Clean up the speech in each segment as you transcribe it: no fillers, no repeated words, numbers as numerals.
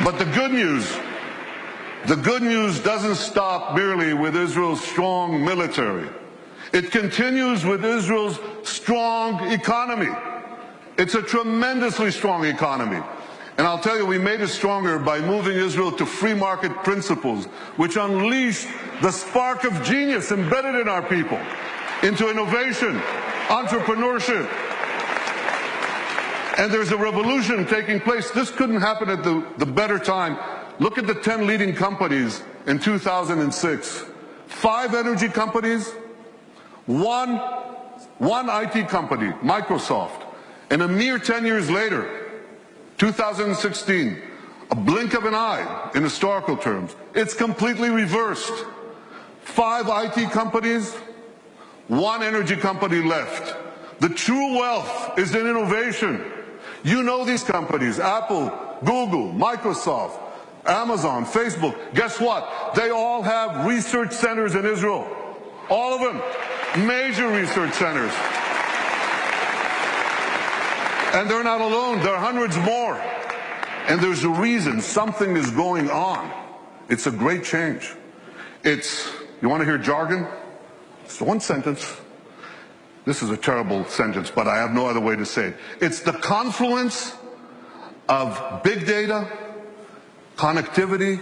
But the good news doesn't stop merely with Israel's strong military. It continues with Israel's strong economy. It's a tremendously strong economy. And I'll tell you, we made it stronger by moving Israel to free market principles, which unleashed the spark of genius embedded in our people into innovation, entrepreneurship. And there's a revolution taking place. This couldn't happen at the better time. Look at the 10 leading companies in 2006. 5 energy companies, one IT company, Microsoft. And a mere 10 years later, 2016, a blink of an eye in historical terms, it's completely reversed. 5 IT companies, 1 energy company left. The true wealth is in innovation. You know these companies, Apple, Google, Microsoft, Amazon, Facebook. Guess what? They all have research centers in Israel. All of them. Major research centers. And they're not alone. There are hundreds more. And there's a reason. Something is going on. It's a great change. You want to hear jargon? It's one sentence. This is a terrible sentence, but I have no other way to say it. It's the confluence of big data, connectivity,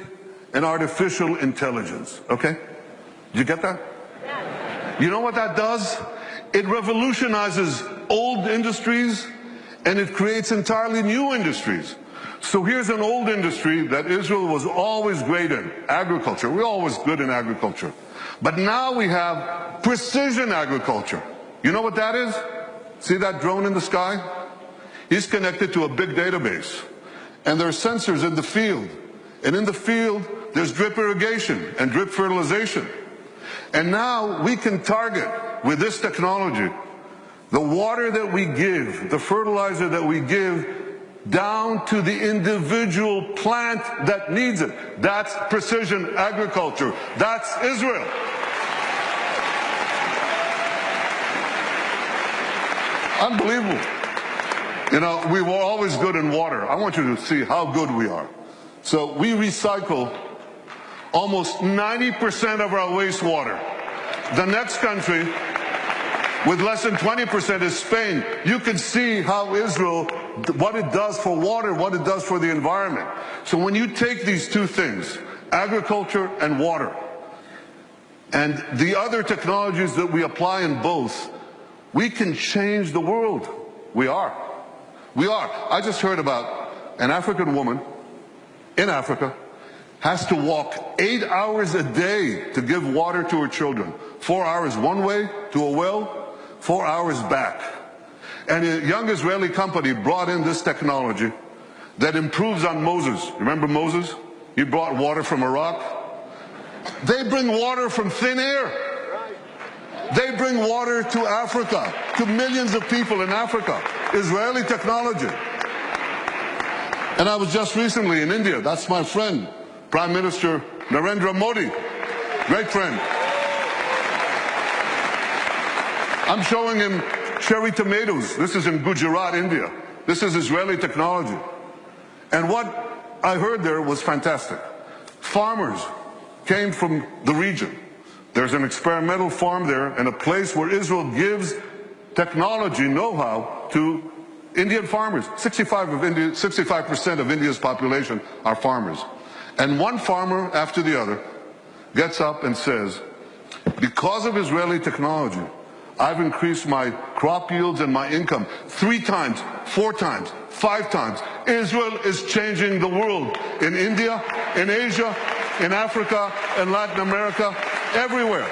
and artificial intelligence. Okay? Did you get that? You know what that does? It revolutionizes old industries, and it creates entirely new industries. So here's an old industry that Israel was always great in, agriculture. We're always good in agriculture. But now we have precision agriculture. You know what that is? See that drone in the sky? He's connected to a big database. And there are sensors in the field. And in the field, there's drip irrigation and drip fertilization. And now we can target, with this technology, the water that we give, the fertilizer that we give, down to the individual plant that needs it. That's precision agriculture. That's Israel. Unbelievable. You know, we were always good in water. I want you to see how good we are. So we recycle almost 90% of our wastewater. The next country with less than 20% is Spain. You can see how Israel, what it does for water, what it does for the environment. So when you take these two things, agriculture and water, and the other technologies that we apply in both, we can change the world. We are. We are. I just heard about an African woman in Africa has to walk 8 hours a day to give water to her children. 4 hours one way to a well, 4 hours back. And a young Israeli company brought in this technology that improves on Moses. Remember Moses? He brought water from a rock. They bring water from thin air. They bring water to Africa, to millions of people in Africa. Israeli technology. And I was just recently in India. That's my friend, Prime Minister Narendra Modi. Great friend. I'm showing him cherry tomatoes. This is in Gujarat, India. This is Israeli technology. And what I heard there was fantastic. Farmers came from the region. There's an experimental farm there and a place where Israel gives technology know-how to Indian farmers. 65% of India's population are farmers. And one farmer after the other gets up and says, because of Israeli technology, I've increased my crop yields and my income 3 times, 4 times, 5 times. Israel is changing the world in India, in Asia, in Africa, in Latin America, everywhere.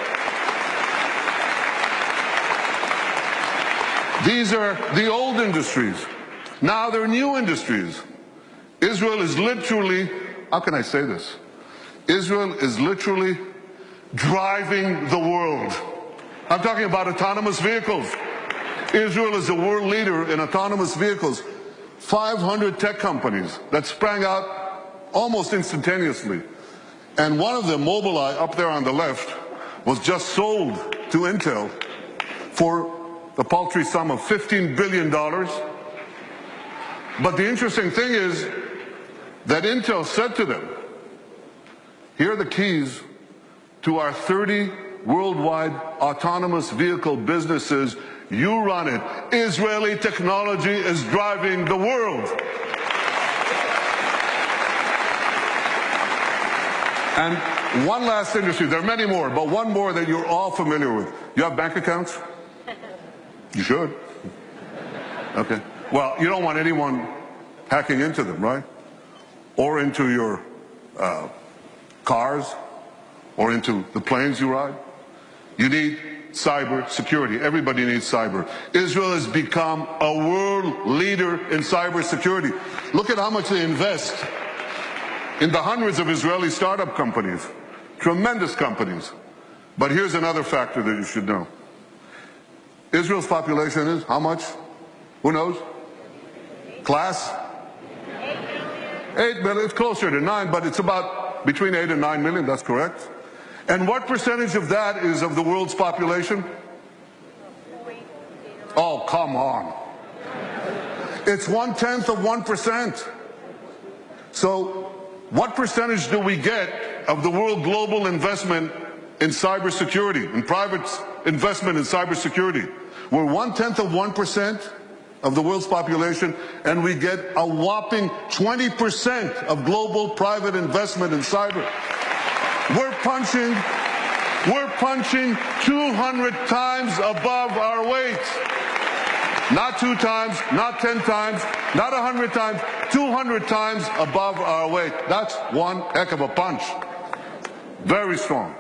These are the old industries. Now they're new industries. Israel is literally, how can I say this? Israel is literally driving the world. I'm talking about autonomous vehicles. Israel is the world leader in autonomous vehicles. 500 tech companies that sprang out almost instantaneously. And one of them, Mobileye, up there on the left, was just sold to Intel for the paltry sum of $15 billion. But the interesting thing is, that Intel said to them, here are the keys to our 30 worldwide autonomous vehicle businesses. You run it. Israeli technology is driving the world. And one last industry, there are many more, but one more that you're all familiar with. You have bank accounts? You should. Okay. Well, you don't want anyone hacking into them, right? Or into your cars, or into the planes you ride. You need cyber security. Everybody needs cyber. Israel has become a world leader in cyber security. Look at how much they invest in the hundreds of Israeli startup companies, tremendous companies. But here's another factor that you should know. Israel's population is how much? Who knows? Class? 8 million. It's closer to 9, but it's about between 8 and 9 million. That's correct. And what percentage of that is of the world's population? Oh, come on. It's 1/10 of 1%. So what percentage do we get of the world global investment in cybersecurity, in private investment in cybersecurity? We're 1/10 of 1% of the world's population, and we get a whopping 20% of global private investment in cyber. We're punching 200 times above our weight. Not 2 times, not 10 times, not 100 times, 200 times above our weight. That's one heck of a punch. Very strong.